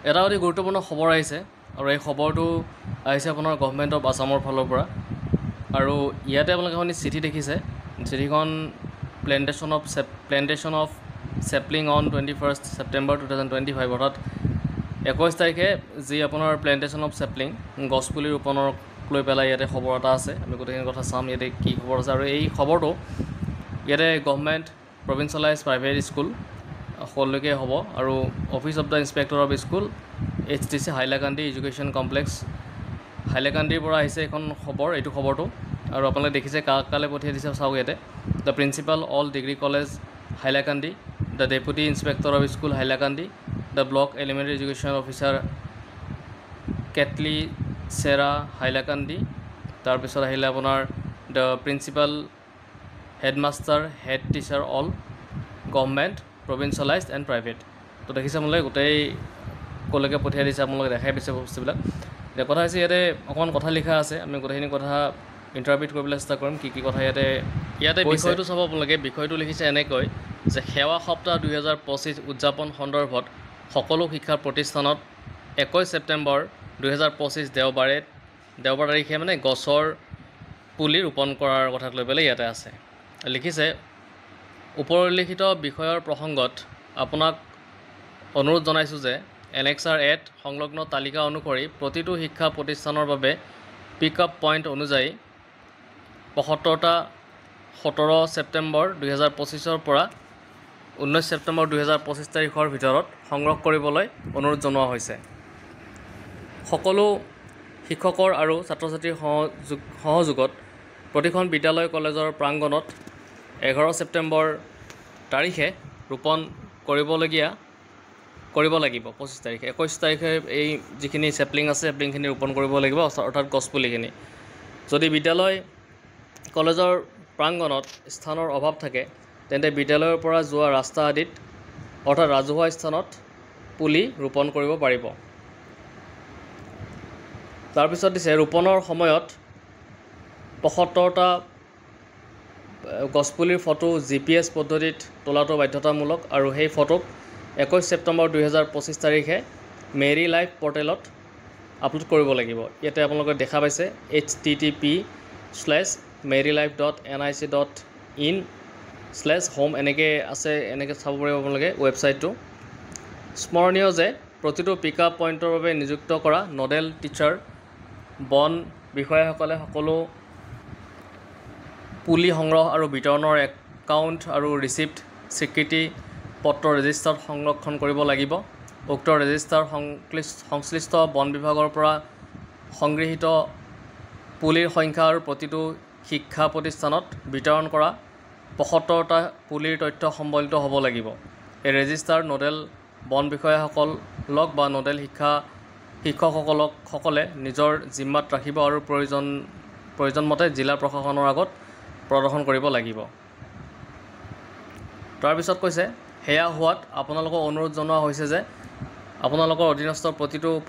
এটা অতি গুৰুত্বপূৰ্ণ খবৰ আহিছে আৰু এই খবৰটো আহিছে আপোনাৰ গভৰ্ণমেণ্ট অফ আছামৰ ফালৰ পৰা আৰু ইয়াতে আপোনালোকে এখন চিঠি দেখিছে চিঠিখন plantation of sapling on 21 September 2025 অৰ্থাৎ 21 তাৰিখে যি আপোনাৰ প্লেণ্টেশ্যন অফ চেপলিং গছপুলি ৰোপণক লৈ পেলাই ইয়াতে খবৰ এটা আছে আমি গোটেইখিনি কথা চাম ইয়াতে কি খবৰ আছে আৰু এই খবৰটো ইয়াতে গভৰ্ণমেণ্ট প্ৰভিঞ্চিয়েলাইজ প্ৰাইভেট স্কুল সকলোকে হ'ব আৰু office of the inspector of school HTC Hailakandi education complex হাইলাকান্দিৰ পৰা আহিছে এখন খবৰ এইটো খবৰটো আৰু আপোনালোকে দেখিছে কালে পঠিয়াই দিছে চাওক ইয়াতে the principal all degree college Hailakandi the deputy inspector of school Hailakandi the block elementary education officer Katlicherra Hailakandi তাৰপিছত আহিলে আপোনাৰ the principal headmaster head teacher all government provincialised and private তো দেখিছে আপোনালোকে গোটেই কলৈকে পঠিয়াই দিছে আপোনালোকে দেখাই পাইছে বস্তুবিলাক এতিয়া কথা হৈছে ইয়াতে অকণমান কথা লিখা আছে আমি গোটেইখিনি কথা ইণ্টাৰপ্ৰিট কৰিবলৈ চেষ্টা কৰিম কি কথা ইয়াতে বিষয়টো চাব আপোনালোকে বিষয়টো লিখিছে এনেকৈ যে সেৱা সপ্তাহ 2025 উদযাপন সন্দৰ্ভত সকলো শিক্ষা প্ৰতিষ্ঠানত 21 ছেপ্টেম্বৰ 2025 দেওবাৰ তাৰিখে মানে গছৰ পুলি ৰোপণ কৰাৰ কথাক লৈ পেলাই ইয়াতে আছে লিখিছে ওপৰলিখিত বিষয়ৰ প্ৰসংগত আপোনাক অনুৰোধ জনাইছোঁ যে এনেক্সাৰ এট সংলগ্ন তালিকা অনুসৰি প্ৰতিটো শিক্ষা প্ৰতিষ্ঠানৰ বাবে পিক আপ পইণ্ট অনুযায়ী 75টা 17 ছেপ্টেম্বৰ 2025 পৰা 19 ছেপ্টেম্বৰ 2025 তাৰিখৰ ভিতৰত সংগ্ৰহ কৰিবলৈ অনুৰোধ জনোৱা হৈছে সকলো শিক্ষকৰ আৰু ছাত্ৰ ছাত্ৰীৰ সহযোগত প্ৰতিখন বিদ্যালয় কলেজৰ প্ৰাংগণত 11 ছেপ্টেম্বৰ তাৰিখে ৰোপণ কৰিব লাগিব 25 তাৰিখে 21 তাৰিখে এই যিখিনি চেপলিং আছে চেপলিংখিনি ৰোপণ কৰিব লাগিব অৰ্থাৎ গছপুলিখিনি যদি বিদ্যালয় কলেজৰ প্ৰাংগণত স্থানৰ অভাৱ থাকে তেন্তে বিদ্যালয়ৰ পৰা যোৱা ৰাস্তা আদিত অৰ্থাৎ ৰাজহুৱা স্থানত পুলি ৰোপণ কৰিব পাৰিব তাৰপিছত দিছে ৰোপণৰ সময়ত 75টা গছপুলিৰ ফটো GPS পদ্ধতিত তোলাটো বাধ্যতামূলক আৰু সেই ফটোক 21 ছেপ্টেম্বৰ 2025 তাৰিখে মেৰী লাইফ পৰ্টেলত আপলোড কৰিব লাগিব ইয়াতে আপোনালোকে দেখা পাইছে http://marylife.nic.in/home এনেকৈ আছে এনেকৈ চাব পাৰিব আপোনালোকে ৱেবছাইটটো স্মৰণীয় যে প্ৰতিটো পিক আপ পইণ্টৰ বাবে নিযুক্ত কৰা নডেল টিচাৰ বন বিষয়াসকলে সকলো পুলি সংগ্ৰহ আৰু বিতৰণৰ একাউণ্ট আৰু ৰিচিপ্ট স্বীকৃতি পত্ৰ ৰেজিষ্টাৰত সংৰক্ষণ কৰিব লাগিব উক্ত ৰেজিষ্টাৰ সংশ্লিষ্ট বন বিভাগৰ পৰা সংগৃহীত পুলিৰ সংখ্যা আৰু প্ৰতিটো শিক্ষা প্ৰতিষ্ঠানত বিতৰণ কৰা 75টা পুলিৰ তথ্য সম্বলিত হ'ব লাগিব এই ৰেজিষ্টাৰ নডেল বন বিষয়াসকলক বা নডেল শিক্ষকসকলে নিজৰ জিম্মাত ৰাখিব আৰু প্ৰয়োজন মতে জিলা প্ৰশাসনৰ আগত প্ৰদৰ্শন কৰিব লাগিব তাৰপিছত কৈছে সেয়া হোৱাত আপোনালোকক অনুৰোধ জনোৱা হৈছে যে আপোনালোকৰ অধীনস্থ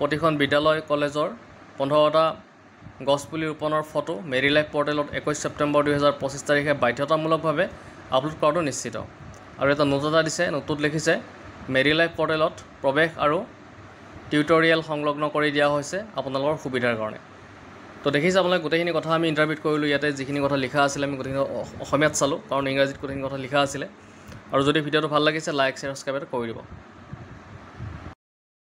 প্ৰতিখন বিদ্যালয় কলেজৰ 15টা গছপুলি ৰোপণৰ ফটো মেৰী লাইফ পৰ্টেলত 21 ছেপ্টেম্বৰ 2025 তাৰিখে বাধ্যতামূলকভাৱে আপলোড কৰাটো নিশ্চিত আৰু এটা নোট এটা দিছে নোটটোত লিখিছে মেৰী লাইফ পৰ্টেলত প্ৰৱেশ আৰু টিউটৰিয়েল সংলগ্ন কৰি দিয়া হৈছে আপোনালোকৰ সুবিধাৰ কাৰণে তো দেখিছে আপোনালোকে গোটেইখিনি কথা আমি ইণ্টাৰপ্ৰিট কৰিলোঁ ইয়াতে যিখিনি কথা লিখা আছিলে আমি গোটেইখিনি অসমীয়াত চালোঁ কাৰণ ইংৰাজীত গোটেইখিনি কথা লিখা আছিলে আৰু যদি ভিডিঅ'টো ভাল লাগিছে লাইক শ্বেয়াৰ ছাবস্ক্ৰাইব কৰি দিব